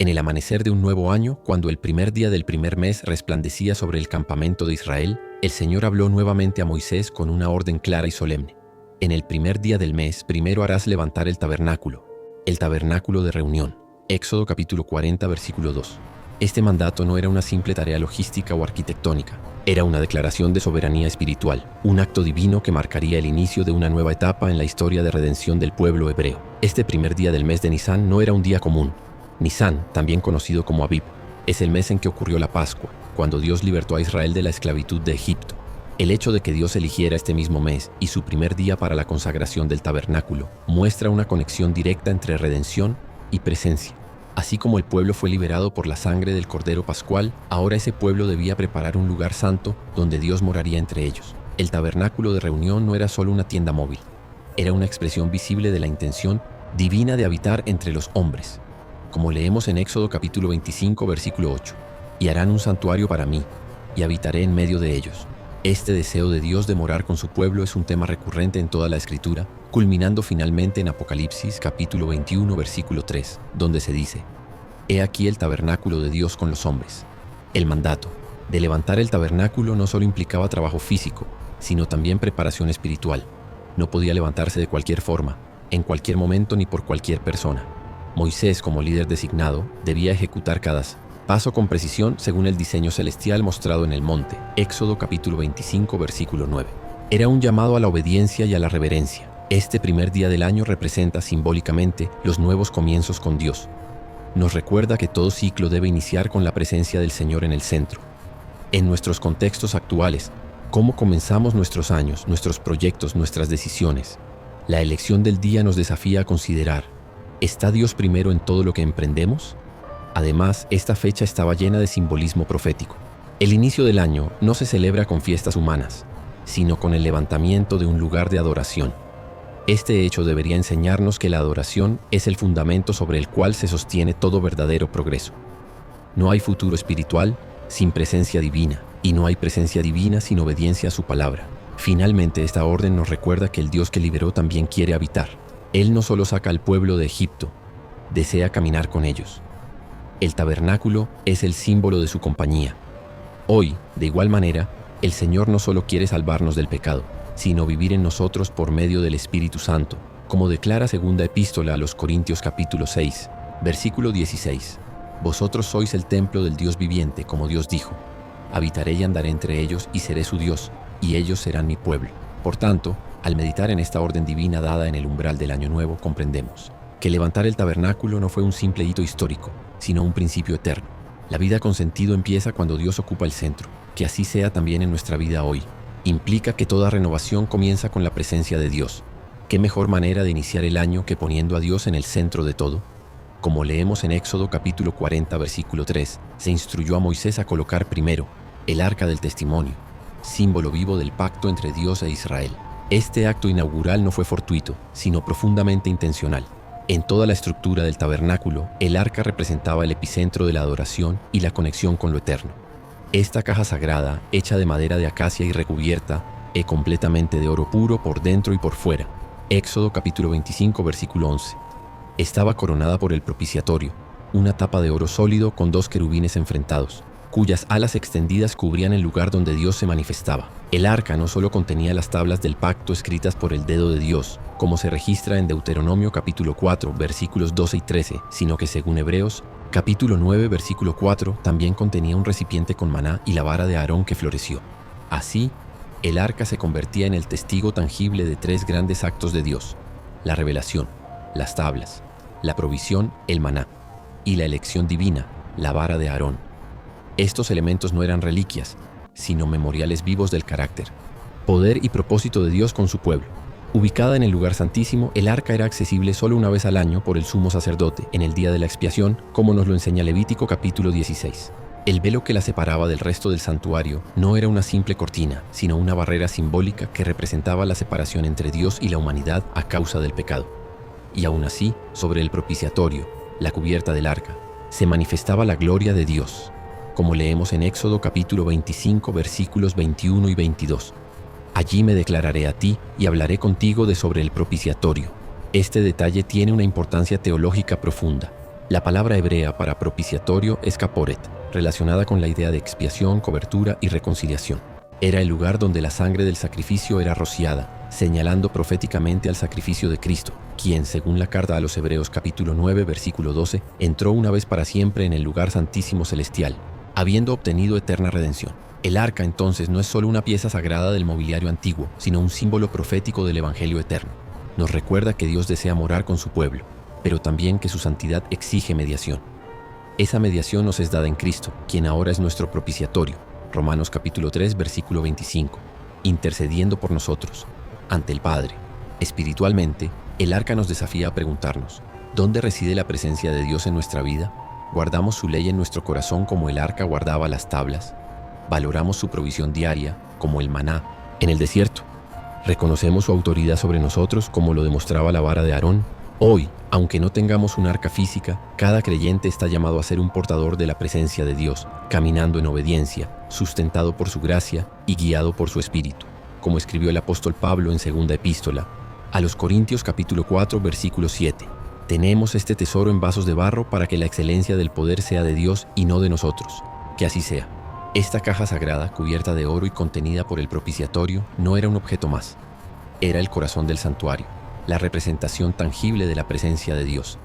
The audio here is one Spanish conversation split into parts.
En el amanecer de un nuevo año, cuando el primer día del primer mes resplandecía sobre el campamento de Israel, el Señor habló nuevamente a Moisés con una orden clara y solemne. En el primer día del mes, primero harás levantar el tabernáculo de reunión. Éxodo capítulo 40, versículo 2. Este mandato no era una simple tarea logística o arquitectónica. Era una declaración de soberanía espiritual, un acto divino que marcaría el inicio de una nueva etapa en la historia de redención del pueblo hebreo. Este primer día del mes de Nisán no era un día común. Nisán, también conocido como Abib, es el mes en que ocurrió la Pascua, cuando Dios libertó a Israel de la esclavitud de Egipto. El hecho de que Dios eligiera este mismo mes y su primer día para la consagración del tabernáculo muestra una conexión directa entre redención y presencia. Así como el pueblo fue liberado por la sangre del Cordero Pascual, ahora ese pueblo debía preparar un lugar santo donde Dios moraría entre ellos. El tabernáculo de reunión no era solo una tienda móvil, era una expresión visible de la intención divina de habitar entre los hombres. Como leemos en Éxodo capítulo 25, versículo 8, «Y harán un santuario para mí, y habitaré en medio de ellos». Este deseo de Dios de morar con su pueblo es un tema recurrente en toda la Escritura, culminando finalmente en Apocalipsis capítulo 21, versículo 3, donde se dice: «He aquí el tabernáculo de Dios con los hombres». El mandato de levantar el tabernáculo no solo implicaba trabajo físico, sino también preparación espiritual. No podía levantarse de cualquier forma, en cualquier momento ni por cualquier persona. Moisés, como líder designado, debía ejecutar cada paso con precisión según el diseño celestial mostrado en el monte. Éxodo capítulo 25, versículo 9. Era un llamado a la obediencia y a la reverencia. Este primer día del año representa simbólicamente los nuevos comienzos con Dios. Nos recuerda que todo ciclo debe iniciar con la presencia del Señor en el centro. En nuestros contextos actuales, ¿cómo comenzamos nuestros años, nuestros proyectos, nuestras decisiones? La elección del día nos desafía a considerar: ¿está Dios primero en todo lo que emprendemos? Además, esta fecha estaba llena de simbolismo profético. El inicio del año no se celebra con fiestas humanas, sino con el levantamiento de un lugar de adoración. Este hecho debería enseñarnos que la adoración es el fundamento sobre el cual se sostiene todo verdadero progreso. No hay futuro espiritual sin presencia divina, y no hay presencia divina sin obediencia a su palabra. Finalmente, esta orden nos recuerda que el Dios que liberó también quiere habitar. Él no solo saca al pueblo de Egipto, desea caminar con ellos. El tabernáculo es el símbolo de su compañía. Hoy, de igual manera, el Señor no solo quiere salvarnos del pecado, sino vivir en nosotros por medio del Espíritu Santo, como declara segunda epístola a los Corintios capítulo 6, versículo 16. «Vosotros sois el templo del Dios viviente, como Dios dijo: habitaré y andaré entre ellos y seré su Dios, y ellos serán mi pueblo». Por tanto, al meditar en esta orden divina dada en el umbral del Año Nuevo, comprendemos que levantar el tabernáculo no fue un simple hito histórico, sino un principio eterno. La vida con sentido empieza cuando Dios ocupa el centro. Que así sea también en nuestra vida hoy. Implica que toda renovación comienza con la presencia de Dios. ¿Qué mejor manera de iniciar el año que poniendo a Dios en el centro de todo? Como leemos en Éxodo capítulo 40, versículo 3, se instruyó a Moisés a colocar primero el arca del testimonio, símbolo vivo del pacto entre Dios e Israel. Este acto inaugural no fue fortuito, sino profundamente intencional. En toda la estructura del tabernáculo, el arca representaba el epicentro de la adoración y la conexión con lo eterno. Esta caja sagrada, hecha de madera de acacia y recubierta completamente de oro puro por dentro y por fuera. Éxodo capítulo 25, versículo 11. Estaba coronada por el propiciatorio, una tapa de oro sólido con dos querubines enfrentados, cuyas alas extendidas cubrían el lugar donde Dios se manifestaba. El arca no solo contenía las tablas del pacto escritas por el dedo de Dios, como se registra en Deuteronomio capítulo 4, versículos 12 y 13, sino que según Hebreos, capítulo 9, versículo 4, también contenía un recipiente con maná y la vara de Aarón que floreció. Así, el arca se convertía en el testigo tangible de tres grandes actos de Dios: la revelación, las tablas, la provisión, el maná, y la elección divina, la vara de Aarón. Estos elementos no eran reliquias, sino memoriales vivos del carácter, poder y propósito de Dios con su pueblo. Ubicada en el lugar santísimo, el arca era accesible solo una vez al año por el sumo sacerdote, en el día de la expiación, como nos lo enseña Levítico capítulo 16. El velo que la separaba del resto del santuario no era una simple cortina, sino una barrera simbólica que representaba la separación entre Dios y la humanidad a causa del pecado. Y aún así, sobre el propiciatorio, la cubierta del arca, se manifestaba la gloria de Dios, como leemos en Éxodo capítulo 25, versículos 21 y 22. Allí me declararé a ti y hablaré contigo de sobre el propiciatorio. Este detalle tiene una importancia teológica profunda. La palabra hebrea para propiciatorio es kaporet, relacionada con la idea de expiación, cobertura y reconciliación. Era el lugar donde la sangre del sacrificio era rociada, señalando proféticamente al sacrificio de Cristo, quien, según la carta a los Hebreos capítulo 9, versículo 12, entró una vez para siempre en el lugar santísimo celestial, habiendo obtenido eterna redención. El arca entonces no es solo una pieza sagrada del mobiliario antiguo, sino un símbolo profético del Evangelio eterno. Nos recuerda que Dios desea morar con su pueblo, pero también que su santidad exige mediación. Esa mediación nos es dada en Cristo, quien ahora es nuestro propiciatorio. Romanos capítulo 3, versículo 25, intercediendo por nosotros, ante el Padre. Espiritualmente, el arca nos desafía a preguntarnos, ¿dónde reside la presencia de Dios en nuestra vida? ¿Guardamos su ley en nuestro corazón como el arca guardaba las tablas? ¿Valoramos su provisión diaria, como el maná, en el desierto? ¿Reconocemos su autoridad sobre nosotros como lo demostraba la vara de Aarón? Hoy, aunque no tengamos un arca física, cada creyente está llamado a ser un portador de la presencia de Dios, caminando en obediencia, sustentado por su gracia y guiado por su Espíritu, como escribió el apóstol Pablo en segunda epístola a los Corintios capítulo 4, versículo 7. Tenemos este tesoro en vasos de barro para que la excelencia del poder sea de Dios y no de nosotros. Que así sea. Esta caja sagrada, cubierta de oro y contenida por el propiciatorio, no era un objeto más. Era el corazón del santuario, la representación tangible de la presencia de Dios.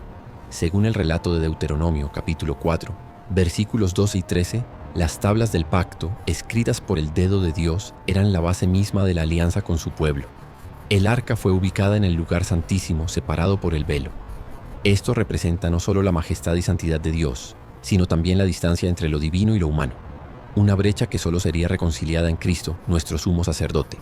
Según el relato de Deuteronomio capítulo 4, versículos 12 y 13, las tablas del pacto, escritas por el dedo de Dios, eran la base misma de la alianza con su pueblo. El arca fue ubicada en el lugar santísimo, separado por el velo. Esto representa no solo la majestad y santidad de Dios, sino también la distancia entre lo divino y lo humano, una brecha que solo sería reconciliada en Cristo, nuestro sumo sacerdote.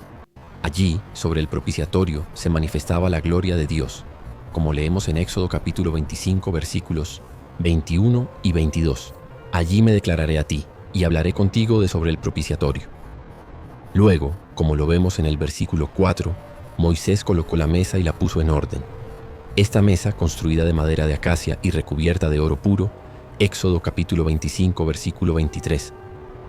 Allí, sobre el propiciatorio, se manifestaba la gloria de Dios, como leemos en Éxodo capítulo 25, versículos 21 y 22. Allí me declararé a ti, y hablaré contigo de sobre el propiciatorio. Luego, como lo vemos en el versículo 4, Moisés colocó la mesa y la puso en orden. Esta mesa, construida de madera de acacia y recubierta de oro puro, Éxodo capítulo 25, versículo 23,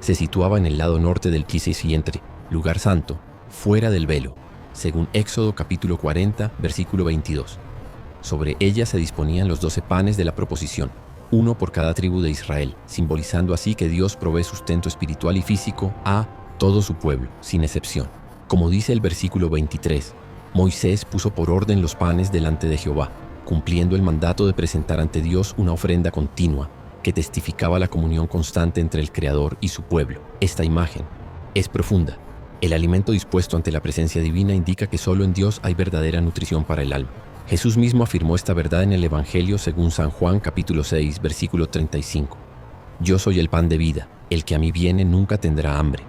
se situaba en el lado norte del Quisisientre, lugar santo, fuera del velo, según Éxodo capítulo 40, versículo 22. Sobre ella se disponían los 12 panes de la proposición, uno por cada tribu de Israel, simbolizando así que Dios provee sustento espiritual y físico a todo su pueblo, sin excepción. Como dice el versículo 23, Moisés puso por orden los panes delante de Jehová, cumpliendo el mandato de presentar ante Dios una ofrenda continua, que testificaba la comunión constante entre el Creador y su pueblo. Esta imagen es profunda. El alimento dispuesto ante la presencia divina indica que solo en Dios hay verdadera nutrición para el alma. Jesús mismo afirmó esta verdad en el Evangelio según San Juan capítulo 6, versículo 35. Yo soy el pan de vida, el que a mí viene nunca tendrá hambre.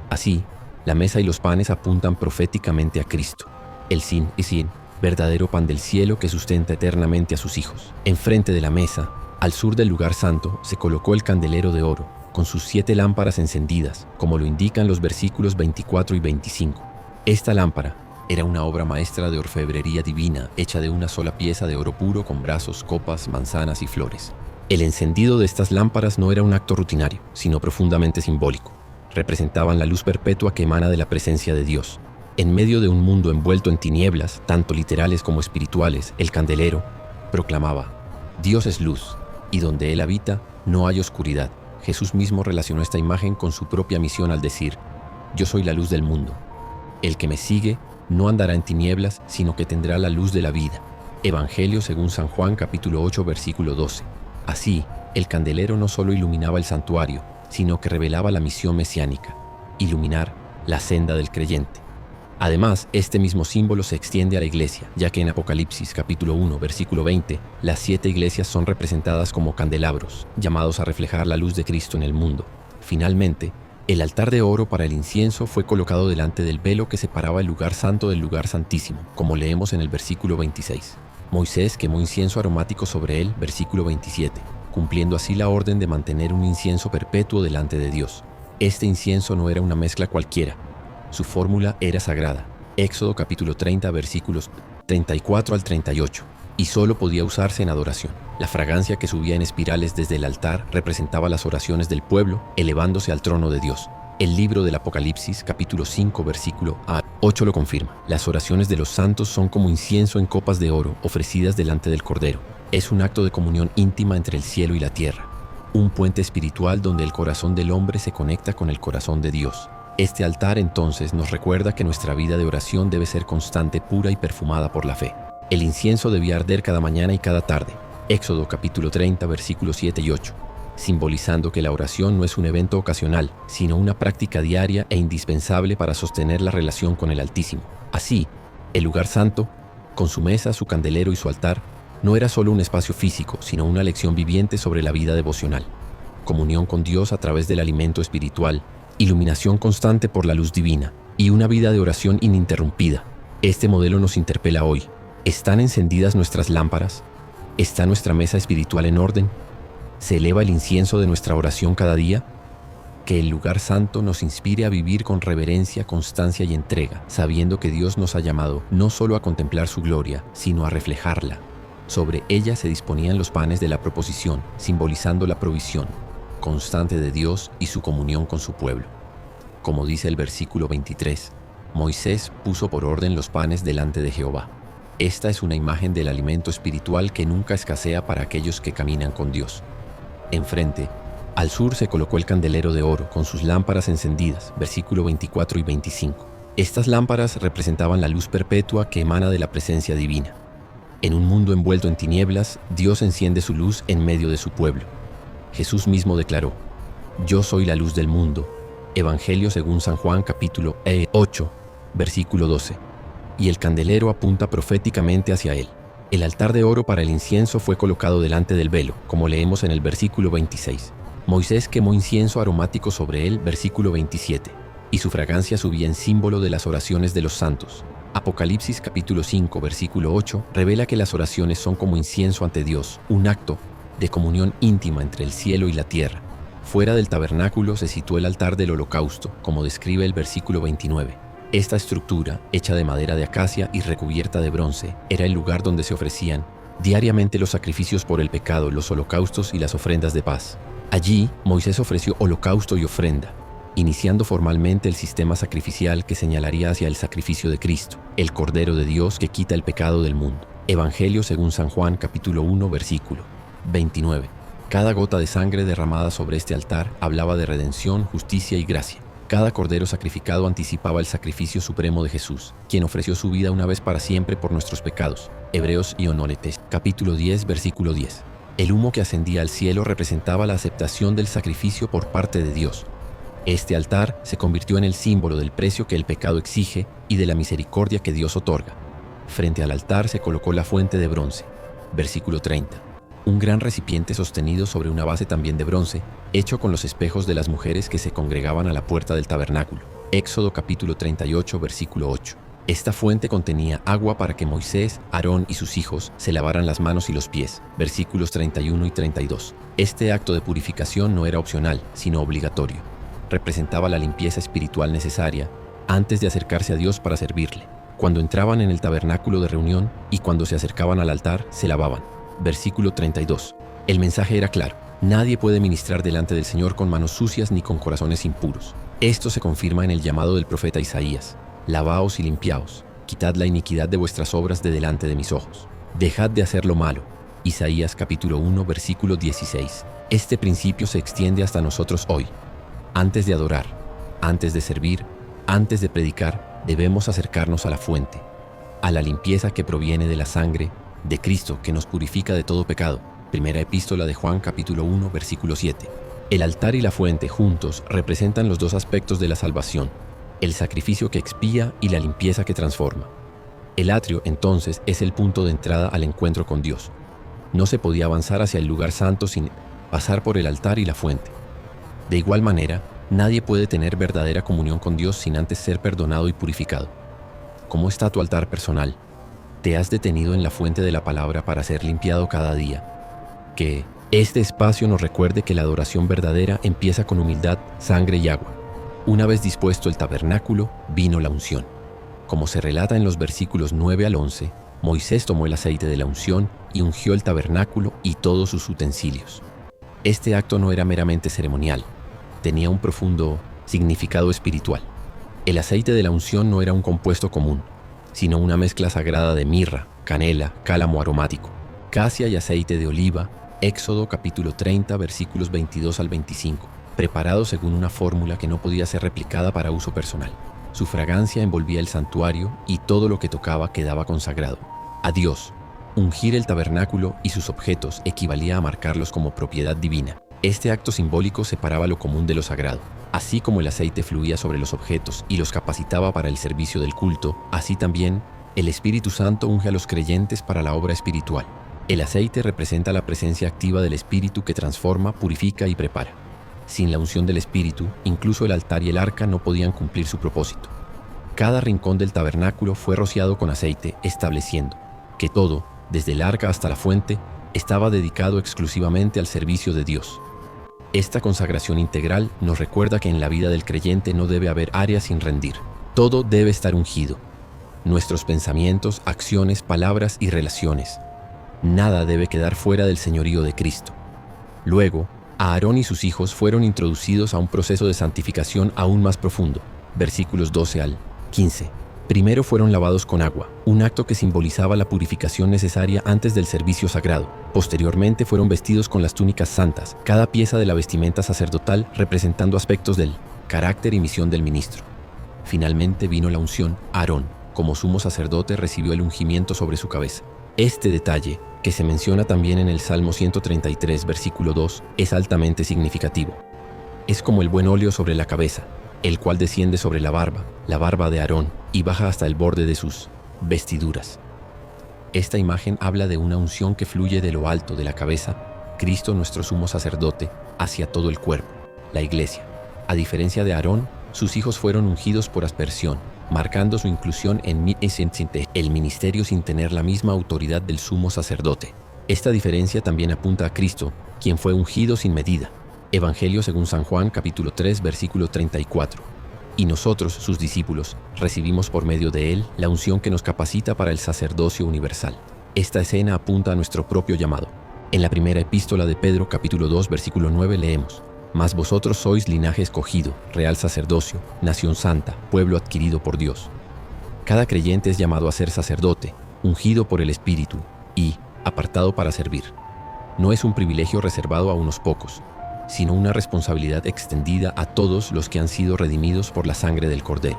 Así, la mesa y los panes apuntan proféticamente a Cristo, el Sin y Sin, verdadero pan del cielo que sustenta eternamente a sus hijos. Enfrente de la mesa, al sur del lugar santo, se colocó el candelero de oro, con sus 7 lámparas encendidas, como lo indican los versículos 24 y 25. Esta lámpara era una obra maestra de orfebrería divina, hecha de una sola pieza de oro puro con brazos, copas, manzanas y flores. El encendido de estas lámparas no era un acto rutinario, sino profundamente simbólico. Representaban la luz perpetua que emana de la presencia de Dios. En medio de un mundo envuelto en tinieblas, tanto literales como espirituales, el candelero proclamaba: Dios es luz, y donde Él habita, no hay oscuridad. Jesús mismo relacionó esta imagen con su propia misión al decir: Yo soy la luz del mundo. El que me sigue no andará en tinieblas, sino que tendrá la luz de la vida. Evangelio según San Juan capítulo 8, versículo 12. Así, el candelero no solo iluminaba el santuario, sino que revelaba la misión mesiánica: iluminar la senda del creyente. Además, este mismo símbolo se extiende a la iglesia, ya que en Apocalipsis capítulo 1, versículo 20, las 7 iglesias son representadas como candelabros, llamados a reflejar la luz de Cristo en el mundo. Finalmente, el altar de oro para el incienso fue colocado delante del velo que separaba el lugar santo del lugar santísimo, como leemos en el versículo 26. Moisés quemó incienso aromático sobre él, versículo 27, cumpliendo así la orden de mantener un incienso perpetuo delante de Dios. Este incienso no era una mezcla cualquiera. Su fórmula era sagrada. Éxodo capítulo 30, versículos 34 al 38. Y solo podía usarse en adoración. La fragancia que subía en espirales desde el altar representaba las oraciones del pueblo elevándose al trono de Dios. El libro del Apocalipsis, capítulo 5, versículo 8 lo confirma. Las oraciones de los santos son como incienso en copas de oro ofrecidas delante del Cordero. Es un acto de comunión íntima entre el cielo y la tierra, un puente espiritual donde el corazón del hombre se conecta con el corazón de Dios. Este altar entonces nos recuerda que nuestra vida de oración debe ser constante, pura y perfumada por la fe. El incienso debía arder cada mañana y cada tarde. Éxodo capítulo 30, versículos 7 y 8, simbolizando que la oración no es un evento ocasional, sino una práctica diaria e indispensable para sostener la relación con el Altísimo. Así, el lugar santo, con su mesa, su candelero y su altar, no era solo un espacio físico, sino una lección viviente sobre la vida devocional. Comunión con Dios a través del alimento espiritual, iluminación constante por la luz divina y una vida de oración ininterrumpida. Este modelo nos interpela hoy. ¿Están encendidas nuestras lámparas? ¿Está nuestra mesa espiritual en orden? ¿Se eleva el incienso de nuestra oración cada día? Que el lugar santo nos inspire a vivir con reverencia, constancia y entrega, sabiendo que Dios nos ha llamado no solo a contemplar su gloria, sino a reflejarla. Sobre ella se disponían los panes de la proposición, simbolizando la provisión constante de Dios y su comunión con su pueblo. Como dice el versículo 23, Moisés puso por orden los panes delante de Jehová. Esta es una imagen del alimento espiritual que nunca escasea para aquellos que caminan con Dios. Enfrente, al sur se colocó el candelero de oro con sus lámparas encendidas, versículo 24 y 25. Estas lámparas representaban la luz perpetua que emana de la presencia divina. En un mundo envuelto en tinieblas, Dios enciende su luz en medio de su pueblo. Jesús mismo declaró, «Yo soy la luz del mundo». Evangelio según San Juan capítulo 8, versículo 12. Y el candelero apunta proféticamente hacia él. El altar de oro para el incienso fue colocado delante del velo, como leemos en el versículo 26. Moisés quemó incienso aromático sobre él, versículo 27, y su fragancia subía en símbolo de las oraciones de los santos. Apocalipsis capítulo 5, versículo 8, revela que las oraciones son como incienso ante Dios, un acto de comunión íntima entre el cielo y la tierra. Fuera del tabernáculo se situó el altar del holocausto, como describe el versículo 29. Esta estructura, hecha de madera de acacia y recubierta de bronce, era el lugar donde se ofrecían diariamente los sacrificios por el pecado, los holocaustos y las ofrendas de paz. Allí, Moisés ofreció holocausto y ofrenda, iniciando formalmente el sistema sacrificial que señalaría hacia el sacrificio de Cristo, el Cordero de Dios que quita el pecado del mundo. Evangelio según San Juan capítulo 1, versículo 29. Cada gota de sangre derramada sobre este altar hablaba de redención, justicia y gracia. Cada cordero sacrificado anticipaba el sacrificio supremo de Jesús, quien ofreció su vida una vez para siempre por nuestros pecados. Hebreos y Onoletes, capítulo 10, versículo 10. El humo que ascendía al cielo representaba la aceptación del sacrificio por parte de Dios. Este altar se convirtió en el símbolo del precio que el pecado exige y de la misericordia que Dios otorga. Frente al altar se colocó la fuente de bronce, versículo 30. Un gran recipiente sostenido sobre una base también de bronce, hecho con los espejos de las mujeres que se congregaban a la puerta del tabernáculo. Éxodo capítulo 38, versículo 8. Esta fuente contenía agua para que Moisés, Aarón y sus hijos se lavaran las manos y los pies. Versículos 31 y 32. Este acto de purificación no era opcional, sino obligatorio. Representaba la limpieza espiritual necesaria antes de acercarse a Dios para servirle. Cuando entraban en el tabernáculo de reunión y cuando se acercaban al altar, se lavaban. Versículo 32. El mensaje era claro. Nadie puede ministrar delante del Señor con manos sucias ni con corazones impuros. Esto se confirma en el llamado del profeta Isaías. Lavaos y limpiaos, quitad la iniquidad de vuestras obras de delante de mis ojos. Dejad de hacer lo malo. Isaías capítulo 1, versículo 16. Este principio se extiende hasta nosotros hoy. Antes de adorar, antes de servir, antes de predicar, debemos acercarnos a la fuente, a la limpieza que proviene de la sangre de Cristo que nos purifica de todo pecado. Primera epístola de Juan capítulo 1, versículo 7. El altar y la fuente juntos representan los dos aspectos de la salvación, el sacrificio que expía y la limpieza que transforma. El atrio, entonces, es el punto de entrada al encuentro con Dios. No se podía avanzar hacia el lugar santo sin pasar por el altar y la fuente. De igual manera, nadie puede tener verdadera comunión con Dios sin antes ser perdonado y purificado. ¿Cómo está tu altar personal? ¿Te has detenido en la fuente de la palabra para ser limpiado cada día? Que este espacio nos recuerde que la adoración verdadera empieza con humildad, sangre y agua. Una vez dispuesto el tabernáculo, vino la unción. Como se relata en los versículos 9 al 11, Moisés tomó el aceite de la unción y ungió el tabernáculo y todos sus utensilios. Este acto no era meramente ceremonial, tenía un profundo significado espiritual. El aceite de la unción no era un compuesto común, sino una mezcla sagrada de mirra, canela, cálamo aromático. Casia y aceite de oliva, Éxodo capítulo 30, versículos 22 al 25, preparado según una fórmula que no podía ser replicada para uso personal. Su fragancia envolvía el santuario y todo lo que tocaba quedaba consagrado a Dios. Ungir el tabernáculo y sus objetos equivalía a marcarlos como propiedad divina. Este acto simbólico separaba lo común de lo sagrado. Así como el aceite fluía sobre los objetos y los capacitaba para el servicio del culto, así también el Espíritu Santo unge a los creyentes para la obra espiritual. El aceite representa la presencia activa del Espíritu que transforma, purifica y prepara. Sin la unción del Espíritu, incluso el altar y el arca no podían cumplir su propósito. Cada rincón del tabernáculo fue rociado con aceite, estableciendo que todo, desde el arca hasta la fuente, estaba dedicado exclusivamente al servicio de Dios. Esta consagración integral nos recuerda que en la vida del creyente no debe haber área sin rendir. Todo debe estar ungido. Nuestros pensamientos, acciones, palabras y relaciones. Nada debe quedar fuera del señorío de Cristo. Luego, Aarón y sus hijos fueron introducidos a un proceso de santificación aún más profundo. Versículos 12 al 15. Primero fueron lavados con agua, un acto que simbolizaba la purificación necesaria antes del servicio sagrado. Posteriormente fueron vestidos con las túnicas santas, cada pieza de la vestimenta sacerdotal representando aspectos del carácter y misión del ministro. Finalmente vino la unción. Aarón, como sumo sacerdote, recibió el ungimiento sobre su cabeza. Este detalle, que se menciona también en el Salmo 133, versículo 2, es altamente significativo. Es como el buen óleo sobre la cabeza, el cual desciende sobre la barba de Aarón, y baja hasta el borde de sus vestiduras. Esta imagen habla de una unción que fluye de lo alto de la cabeza, Cristo nuestro sumo sacerdote, hacia todo el cuerpo, la iglesia. A diferencia de Aarón, sus hijos fueron ungidos por aspersión, marcando su inclusión en el ministerio sin tener la misma autoridad del sumo sacerdote. Esta diferencia también apunta a Cristo, quien fue ungido sin medida. Evangelio según San Juan, capítulo 3, versículo 34. Y nosotros, sus discípulos, recibimos por medio de él la unción que nos capacita para el sacerdocio universal. Esta escena apunta a nuestro propio llamado. En la primera epístola de Pedro, capítulo 2, versículo 9, leemos: Mas vosotros sois linaje escogido, real sacerdocio, nación santa, pueblo adquirido por Dios. Cada creyente es llamado a ser sacerdote, ungido por el Espíritu y apartado para servir. No es un privilegio reservado a unos pocos, sino una responsabilidad extendida a todos los que han sido redimidos por la sangre del Cordero.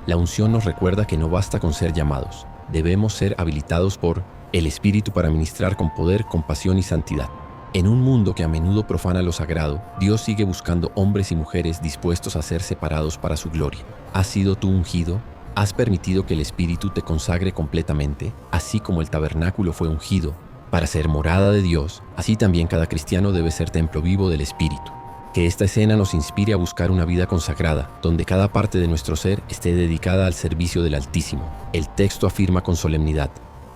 La unción nos recuerda que no basta con ser llamados, debemos ser habilitados por el Espíritu para ministrar con poder, compasión y santidad. En un mundo que a menudo profana lo sagrado, Dios sigue buscando hombres y mujeres dispuestos a ser separados para su gloria. ¿Has sido tú ungido? ¿Has permitido que el Espíritu te consagre completamente? Así como el tabernáculo fue ungido para ser morada de Dios, así también cada cristiano debe ser templo vivo del Espíritu. Que esta escena nos inspire a buscar una vida consagrada, donde cada parte de nuestro ser esté dedicada al servicio del Altísimo. El texto afirma con solemnidad: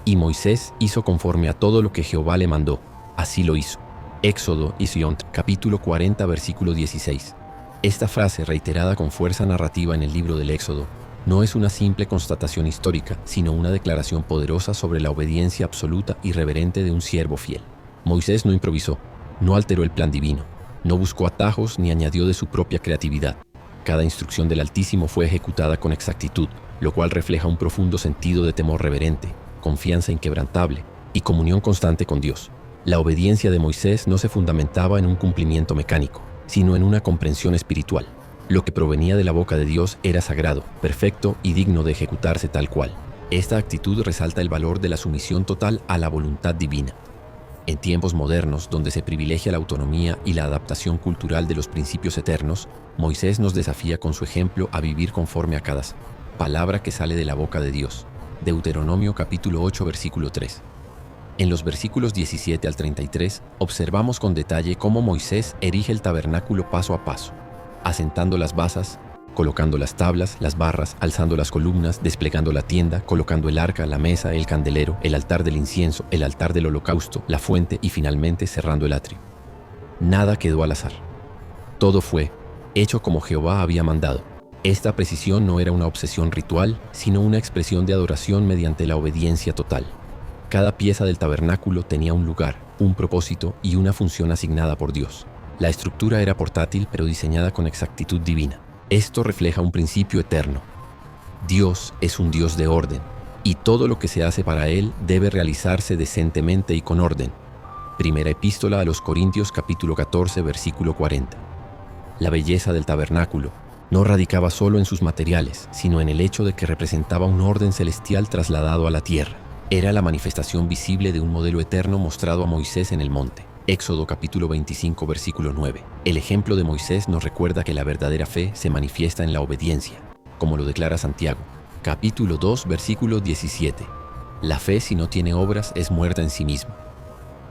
y Moisés hizo conforme a todo lo que Jehová le mandó. Así lo hizo. Éxodo y Sion, capítulo 40, versículo 16. Esta frase, reiterada con fuerza narrativa en el libro del Éxodo, no es una simple constatación histórica, sino una declaración poderosa sobre la obediencia absoluta y reverente de un siervo fiel. Moisés no improvisó, no alteró el plan divino, no buscó atajos ni añadió de su propia creatividad. Cada instrucción del Altísimo fue ejecutada con exactitud, lo cual refleja un profundo sentido de temor reverente, confianza inquebrantable y comunión constante con Dios. La obediencia de Moisés no se fundamentaba en un cumplimiento mecánico, sino en una comprensión espiritual. Lo que provenía de la boca de Dios era sagrado, perfecto y digno de ejecutarse tal cual. Esta actitud resalta el valor de la sumisión total a la voluntad divina. En tiempos modernos, donde se privilegia la autonomía y la adaptación cultural de los principios eternos, Moisés nos desafía con su ejemplo a vivir conforme a cada palabra que sale de la boca de Dios. Deuteronomio capítulo 8, versículo 3. En los versículos 17 al 33, observamos con detalle cómo Moisés erige el tabernáculo paso a paso, asentando las basas, colocando las tablas, las barras, alzando las columnas, desplegando la tienda, colocando el arca, la mesa, el candelero, el altar del incienso, el altar del holocausto, la fuente y finalmente cerrando el atrio. Nada quedó al azar. Todo fue hecho como Jehová había mandado. Esta precisión no era una obsesión ritual, sino una expresión de adoración mediante la obediencia total. Cada pieza del tabernáculo tenía un lugar, un propósito y una función asignada por Dios. La estructura era portátil pero diseñada con exactitud divina. Esto refleja un principio eterno. Dios es un Dios de orden. y todo lo que se hace para Él debe realizarse decentemente y con orden. Primera Epístola a los Corintios capítulo 14 versículo 40. La belleza del tabernáculo no radicaba solo en sus materiales, sino en el hecho de que representaba un orden celestial trasladado a la tierra. Era la manifestación visible de un modelo eterno mostrado a Moisés en el monte. Éxodo capítulo 25 versículo 9. El ejemplo de Moisés nos recuerda que la verdadera fe se manifiesta en la obediencia, como lo declara Santiago, capítulo 2 versículo 17. La fe, si no tiene obras, es muerta en sí misma.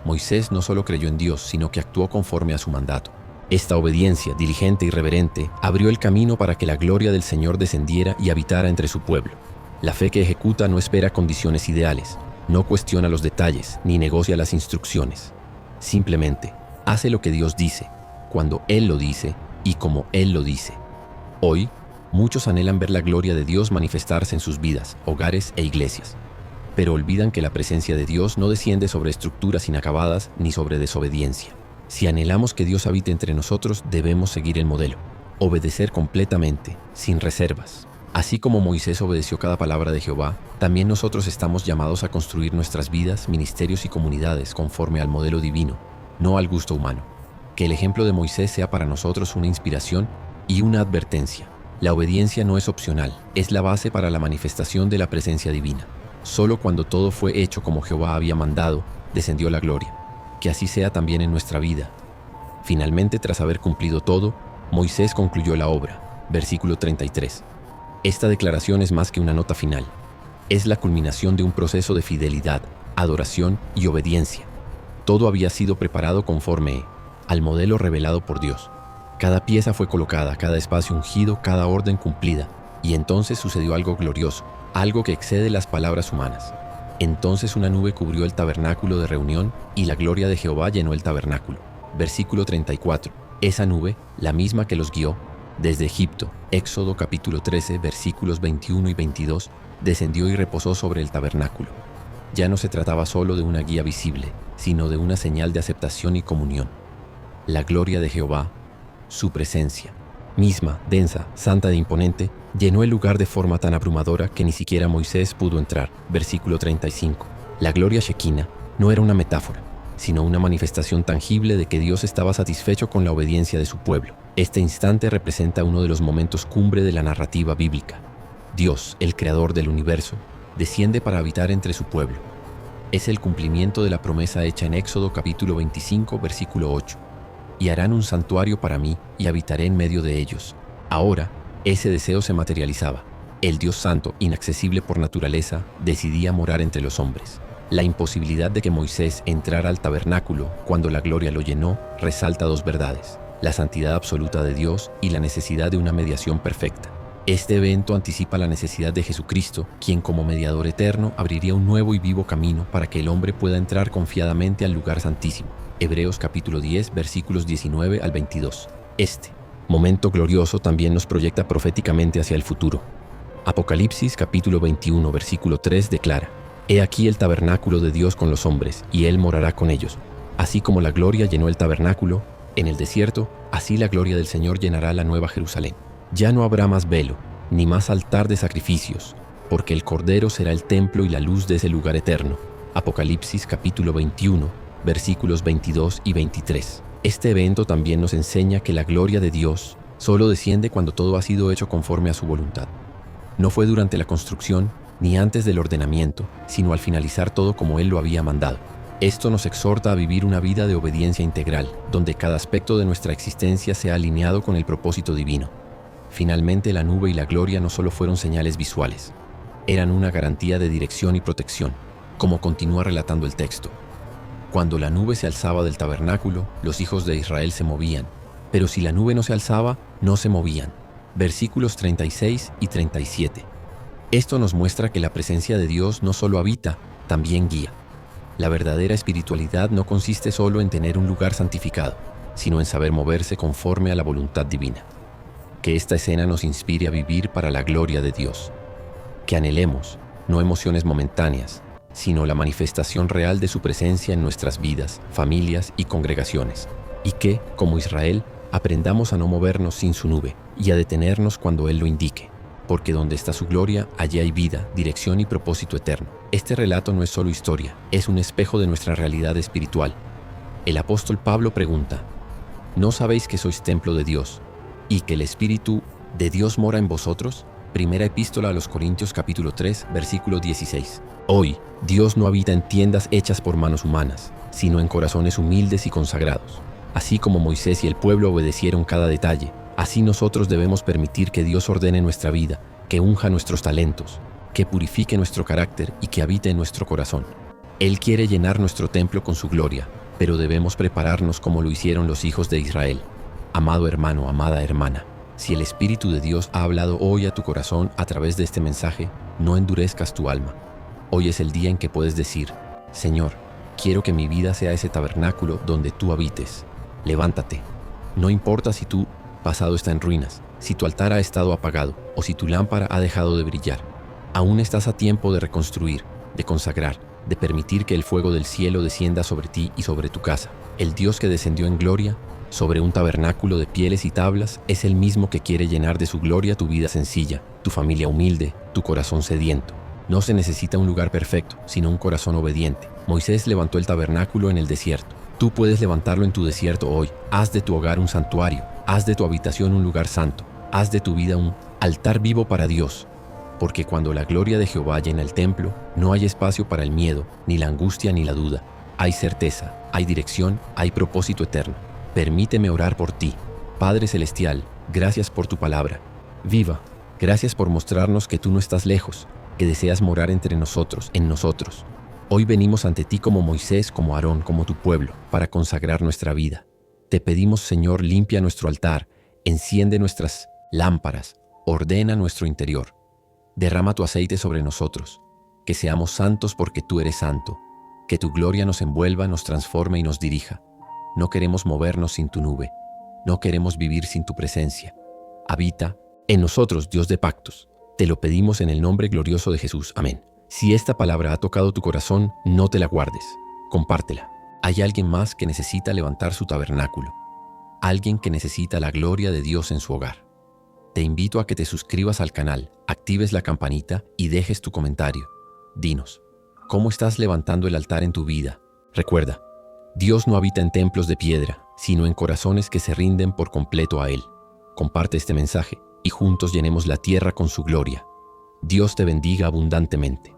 Moisés no solo creyó en Dios, sino que actuó conforme a su mandato. Esta obediencia, diligente y reverente, abrió el camino para que la gloria del Señor descendiera y habitara entre su pueblo. La fe que ejecuta no espera condiciones ideales, no cuestiona los detalles, ni negocia las instrucciones. Simplemente hace lo que Dios dice, cuando Él lo dice y como Él lo dice. Hoy, muchos anhelan ver la gloria de Dios manifestarse en sus vidas, hogares e iglesias, pero olvidan que la presencia de Dios no desciende sobre estructuras inacabadas ni sobre desobediencia. Si anhelamos que Dios habite entre nosotros, debemos seguir el modelo, obedecer completamente, sin reservas. Así como Moisés obedeció cada palabra de Jehová, también nosotros estamos llamados a construir nuestras vidas, ministerios y comunidades conforme al modelo divino, no al gusto humano. Que el ejemplo de Moisés sea para nosotros una inspiración y una advertencia. La obediencia no es opcional, es la base para la manifestación de la presencia divina. Solo cuando todo fue hecho como Jehová había mandado, descendió la gloria. Que así sea también en nuestra vida. Finalmente, tras haber cumplido todo, Moisés concluyó la obra. Versículo 33. Esta declaración es más que una nota final. Es la culminación de un proceso de fidelidad, adoración y obediencia. Todo había sido preparado conforme al modelo revelado por Dios. Cada pieza fue colocada, cada espacio ungido, cada orden cumplida. Y entonces sucedió algo glorioso, algo que excede las palabras humanas. Entonces una nube cubrió el tabernáculo de reunión y la gloria de Jehová llenó el tabernáculo. Versículo 34. Esa nube, la misma que los guió desde Egipto, Éxodo capítulo 13, versículos 21 y 22, descendió y reposó sobre el tabernáculo. Ya no se trataba solo de una guía visible, sino de una señal de aceptación y comunión. La gloria de Jehová, su presencia, misma, densa, santa e imponente, llenó el lugar de forma tan abrumadora que ni siquiera Moisés pudo entrar. Versículo 35. La gloria Shekinah no era una metáfora, sino una manifestación tangible de que Dios estaba satisfecho con la obediencia de su pueblo. Este instante representa uno de los momentos cumbre de la narrativa bíblica. Dios, el creador del universo, desciende para habitar entre su pueblo. Es el cumplimiento de la promesa hecha en Éxodo capítulo 25, versículo 8. Y harán un santuario para mí y habitaré en medio de ellos. Ahora, ese deseo se materializaba. El Dios Santo, inaccesible por naturaleza, decidía morar entre los hombres. La imposibilidad de que Moisés entrara al tabernáculo cuando la gloria lo llenó resalta dos verdades: la santidad absoluta de Dios y la necesidad de una mediación perfecta. Este evento anticipa la necesidad de Jesucristo, quien como mediador eterno abriría un nuevo y vivo camino para que el hombre pueda entrar confiadamente al lugar santísimo. Hebreos capítulo 10, versículos 19 al 22. Este momento glorioso también nos proyecta proféticamente hacia el futuro. Apocalipsis capítulo 21, versículo 3 declara: He aquí el tabernáculo de Dios con los hombres, y Él morará con ellos. Así como la gloria llenó el tabernáculo en el desierto, así la gloria del Señor llenará la nueva Jerusalén. Ya no habrá más velo, ni más altar de sacrificios, porque el Cordero será el templo y la luz de ese lugar eterno. Apocalipsis capítulo 21, versículos 22 y 23. Este evento también nos enseña que la gloria de Dios solo desciende cuando todo ha sido hecho conforme a su voluntad. No fue durante la construcción ni antes del ordenamiento, sino al finalizar todo como Él lo había mandado. Esto nos exhorta a vivir una vida de obediencia integral, donde cada aspecto de nuestra existencia sea alineado con el propósito divino. Finalmente, la nube y la gloria no solo fueron señales visuales, eran una garantía de dirección y protección, como continúa relatando el texto. Cuando la nube se alzaba del tabernáculo, los hijos de Israel se movían, pero si la nube no se alzaba, no se movían. Versículos 36 y 37. Esto nos muestra que la presencia de Dios no solo habita, también guía. La verdadera espiritualidad no consiste solo en tener un lugar santificado, sino en saber moverse conforme a la voluntad divina. Que esta escena nos inspire a vivir para la gloria de Dios. Que anhelemos, no emociones momentáneas, sino la manifestación real de su presencia en nuestras vidas, familias y congregaciones. Y que, como Israel, aprendamos a no movernos sin su nube y a detenernos cuando Él lo indique. porque donde está su gloria, allí hay vida, dirección y propósito eterno. Este relato no es solo historia, es un espejo de nuestra realidad espiritual. El apóstol Pablo pregunta, ¿no sabéis que sois templo de Dios y que el Espíritu de Dios mora en vosotros? Primera epístola a los Corintios capítulo 3, versículo 16. Hoy, Dios no habita en tiendas hechas por manos humanas, sino en corazones humildes y consagrados. Así como Moisés y el pueblo obedecieron cada detalle, así nosotros debemos permitir que Dios ordene nuestra vida, que unja nuestros talentos, que purifique nuestro carácter y que habite en nuestro corazón. Él quiere llenar nuestro templo con su gloria, pero debemos prepararnos como lo hicieron los hijos de Israel. Amado hermano, amada hermana, si el Espíritu de Dios ha hablado hoy a tu corazón a través de este mensaje, no endurezcas tu alma. Hoy es el día en que puedes decir, Señor, quiero que mi vida sea ese tabernáculo donde tú habites. Levántate. No importa si tu pasado está en ruinas, si tu altar ha estado apagado o si tu lámpara ha dejado de brillar. Aún estás a tiempo de reconstruir, de consagrar, de permitir que el fuego del cielo descienda sobre ti y sobre tu casa. El Dios que descendió en gloria sobre un tabernáculo de pieles y tablas es el mismo que quiere llenar de su gloria tu vida sencilla, tu familia humilde, tu corazón sediento. No se necesita un lugar perfecto, sino un corazón obediente. Moisés levantó el tabernáculo en el desierto. Tú puedes levantarlo en tu desierto hoy. Haz de tu hogar un santuario. Haz de tu habitación un lugar santo. Haz de tu vida un altar vivo para Dios. Porque cuando la gloria de Jehová llena el templo, no hay espacio para el miedo, ni la angustia, ni la duda. Hay certeza, hay dirección, hay propósito eterno. Permíteme orar por ti. Padre Celestial, gracias por tu palabra. Viva, gracias por mostrarnos que tú no estás lejos, que deseas morar entre nosotros, en nosotros. Hoy venimos ante ti como Moisés, como Aarón, como tu pueblo, para consagrar nuestra vida. Te pedimos, Señor, limpia nuestro altar, enciende nuestras lámparas, ordena nuestro interior. Derrama tu aceite sobre nosotros, que seamos santos porque tú eres santo, que tu gloria nos envuelva, nos transforme y nos dirija. No queremos movernos sin tu nube, no queremos vivir sin tu presencia. Habita en nosotros, Dios de pactos. Te lo pedimos en el nombre glorioso de Jesús. Amén. Si esta palabra ha tocado tu corazón, no te la guardes, compártela. Hay alguien más que necesita levantar su tabernáculo, alguien que necesita la gloria de Dios en su hogar. Te invito a que te suscribas al canal, actives la campanita y dejes tu comentario. Dinos, ¿cómo estás levantando el altar en tu vida? Recuerda, Dios no habita en templos de piedra, sino en corazones que se rinden por completo a Él. Comparte este mensaje y juntos llenemos la tierra con su gloria. Dios te bendiga abundantemente.